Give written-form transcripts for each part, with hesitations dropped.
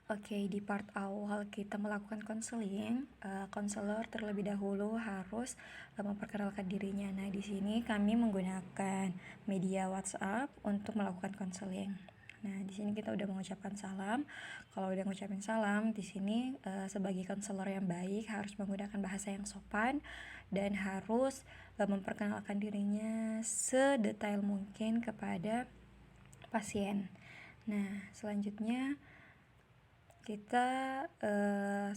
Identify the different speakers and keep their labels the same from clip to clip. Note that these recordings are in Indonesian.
Speaker 1: Oke, di part awal kita melakukan konseling, konselor terlebih dahulu harus memperkenalkan dirinya. Nah, di sini kami menggunakan media WhatsApp untuk melakukan konseling. Nah, di sini kita udah mengucapkan salam. Kalau udah mengucapkan salam, di sini sebagai konselor yang baik harus menggunakan bahasa yang sopan dan harus memperkenalkan dirinya sedetail mungkin kepada pasien. Nah, selanjutnya kita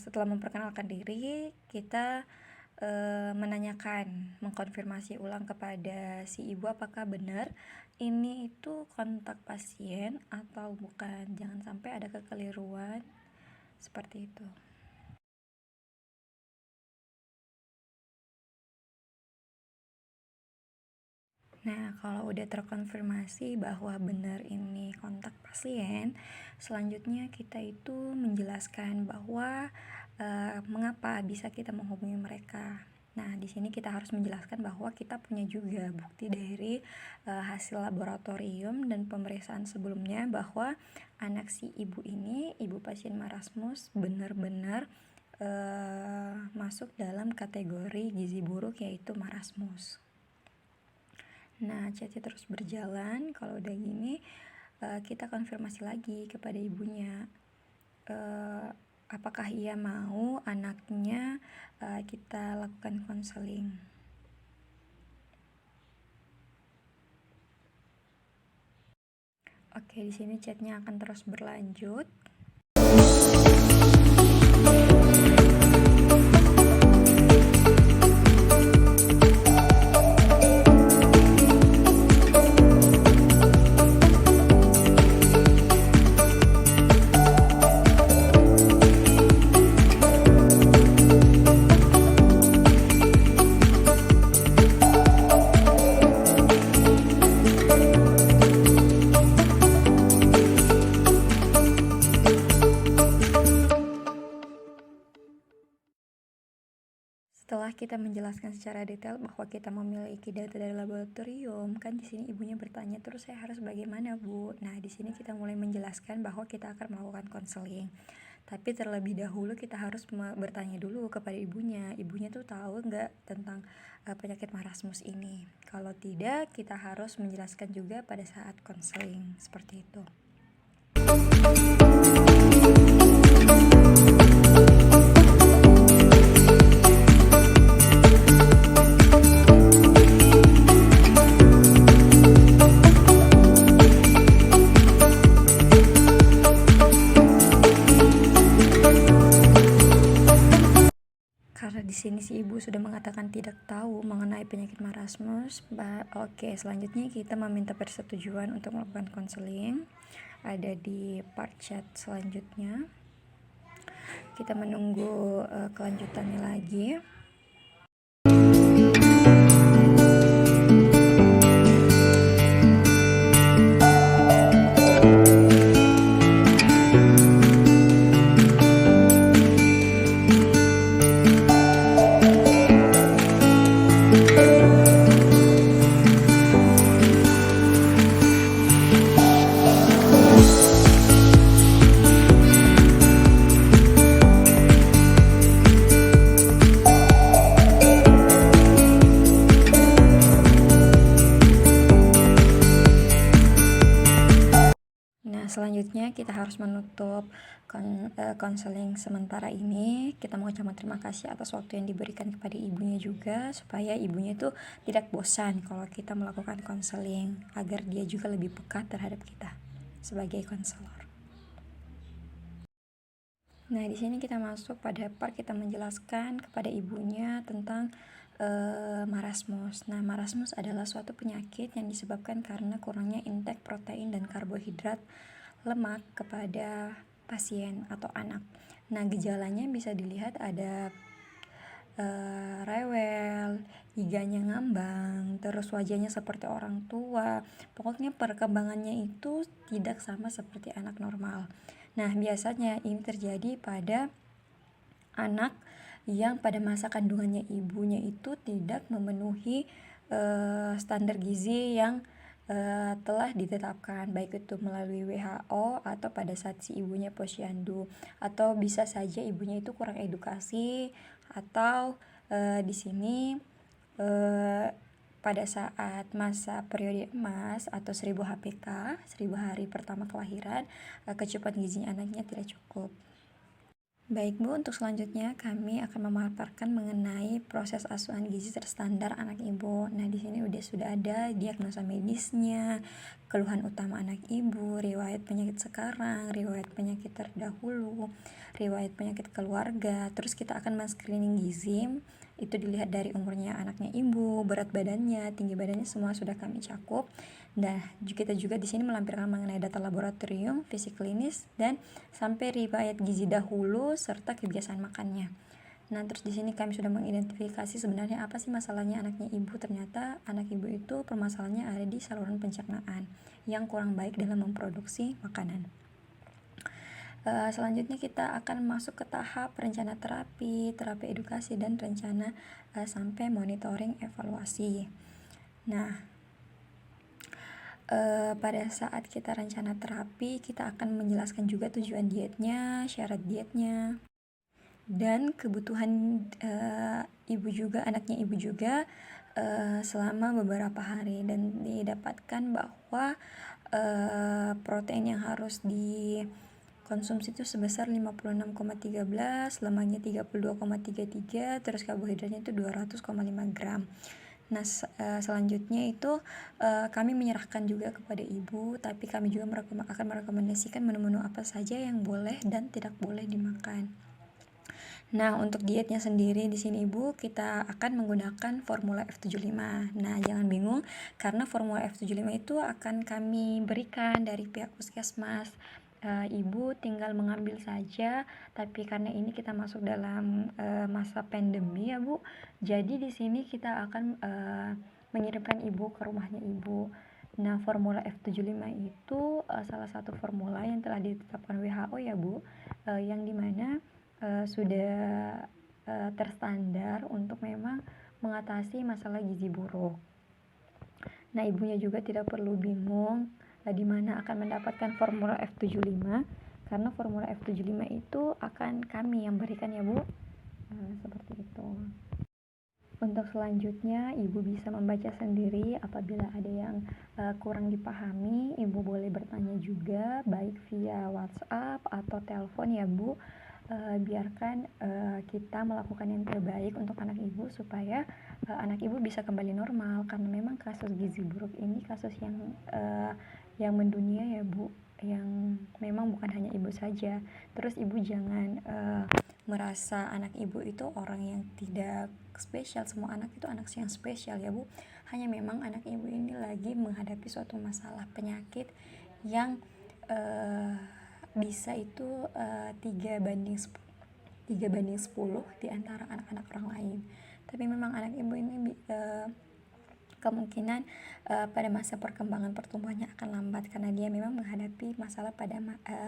Speaker 1: setelah memperkenalkan diri, kita menanyakan, mengkonfirmasi ulang kepada si ibu apakah benar ini itu kontak pasien atau bukan. Jangan sampai ada kekeliruan seperti itu. Nah, kalau udah terkonfirmasi bahwa benar ini kontak pasien, selanjutnya kita itu menjelaskan bahwa mengapa bisa kita menghubungi mereka. Nah, di sini kita harus menjelaskan bahwa kita punya juga bukti dari hasil laboratorium dan pemeriksaan sebelumnya bahwa anak si ibu ini, ibu pasien marasmus, benar-benar masuk dalam kategori gizi buruk yaitu marasmus. Nah, chatnya terus berjalan. Kalau udah gini, kita konfirmasi lagi kepada ibunya, apakah ia mau anaknya kita lakukan konseling. Oke, di sini chatnya akan terus berlanjut. Setelah kita menjelaskan secara detail bahwa kita memiliki data dari laboratorium, kan di sini ibunya bertanya, terus saya harus bagaimana, Bu? Nah, di sini kita mulai menjelaskan bahwa kita akan melakukan konseling. Tapi terlebih dahulu kita harus bertanya dulu kepada ibunya. Ibunya tuh tahu nggak tentang penyakit marasmus ini? Kalau tidak, kita harus menjelaskan juga pada saat konseling, seperti itu. Karena di sini si ibu sudah mengatakan tidak tahu mengenai penyakit marasmus, oke, selanjutnya kita meminta persetujuan untuk melakukan konseling. Ada di part chat selanjutnya. Kita menunggu kelanjutannya lagi. Selanjutnya kita harus menutup konseling sementara ini. Kita mengucapkan terima kasih atas waktu yang diberikan kepada ibunya juga, supaya ibunya itu tidak bosan kalau kita melakukan konseling, agar dia juga lebih peka terhadap kita sebagai konselor. Nah, di sini kita masuk pada part kita menjelaskan kepada ibunya tentang marasmus. Nah, marasmus adalah suatu penyakit yang disebabkan karena kurangnya intake protein dan karbohidrat lemak kepada pasien atau anak. Nah, gejalanya bisa dilihat ada rewel, giganya ngambang, terus wajahnya seperti orang tua. Pokoknya perkembangannya itu tidak sama seperti anak normal. Nah, biasanya ini terjadi pada anak yang pada masa kandungannya ibunya itu tidak memenuhi standar gizi yang telah ditetapkan, baik itu melalui WHO atau pada saat si ibunya posyandu, atau bisa saja ibunya itu kurang edukasi, atau di sini pada saat masa periode emas atau 1000 HPK, 1000 hari pertama kelahiran, kecukupan gizi anaknya tidak cukup. Baik Bu, untuk selanjutnya kami akan memaparkan mengenai proses asuhan gizi terstandar anak ibu. Nah, di sini sudah ada diagnosa medisnya, keluhan utama anak ibu, riwayat penyakit sekarang, riwayat penyakit terdahulu, riwayat penyakit keluarga. Terus kita akan men-screening gizi. Itu dilihat dari umurnya anaknya ibu, berat badannya, tinggi badannya, semua sudah kami cakup. Nah, kita juga di sini melampirkan mengenai data laboratorium, fisik klinis, dan sampai riwayat gizi dahulu serta kebiasaan makannya. Nah, terus di sini kami sudah mengidentifikasi sebenarnya apa sih masalahnya anaknya ibu. Ternyata anak ibu itu permasalahannya ada di saluran pencernaan yang kurang baik dalam memproduksi makanan. Selanjutnya kita akan masuk ke tahap rencana terapi edukasi, dan rencana sampai monitoring evaluasi. Nah, pada saat kita rencana terapi, kita akan menjelaskan juga tujuan dietnya, syarat dietnya, dan kebutuhan ibu juga, anaknya ibu juga selama beberapa hari, dan didapatkan bahwa protein yang harus dikonsumsi itu sebesar 56,13, lemaknya 32,33, terus karbohidratnya itu 200,5 gram. Nah, selanjutnya itu kami menyerahkan juga kepada ibu, tapi kami juga akan merekomendasikan menu-menu apa saja yang boleh dan tidak boleh dimakan. Nah, untuk dietnya sendiri di sini Ibu, kita akan menggunakan formula F75. Nah, jangan bingung karena formula F75 itu akan kami berikan dari pihak puskesmas. Ibu tinggal mengambil saja, tapi karena ini kita masuk dalam masa pandemi ya Bu, jadi di sini kita akan mengirimkan Ibu ke rumahnya Ibu. Nah, formula F75 itu salah satu formula yang telah ditetapkan WHO ya Bu, yang dimana sudah terstandar untuk memang mengatasi masalah gizi buruk. Nah, ibunya juga tidak perlu bingung di mana akan mendapatkan formula F75, karena formula F75 itu akan kami yang berikan ya Bu. Seperti itu. Untuk selanjutnya, ibu bisa membaca sendiri. Apabila ada yang kurang dipahami, ibu boleh bertanya juga, baik via WhatsApp atau telepon ya Bu. Biarkan kita melakukan yang terbaik untuk anak ibu supaya anak ibu bisa kembali normal, karena memang kasus gizi buruk ini kasus yang mendunia ya Bu, yang memang bukan hanya ibu saja. Terus ibu jangan merasa anak ibu itu orang yang tidak spesial. Semua anak itu anak yang spesial ya Bu, hanya memang anak ibu ini lagi menghadapi suatu masalah penyakit yang bisa itu 3/10 di antara anak-anak orang lain. Tapi memang anak ibu ini kemungkinan pada masa perkembangan pertumbuhannya akan lambat karena dia memang menghadapi masalah pada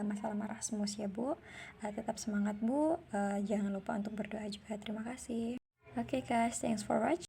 Speaker 1: masalah marasmus ya Bu. Tetap semangat Bu, jangan lupa untuk berdoa juga. Terima kasih. Okay guys, thanks for watching.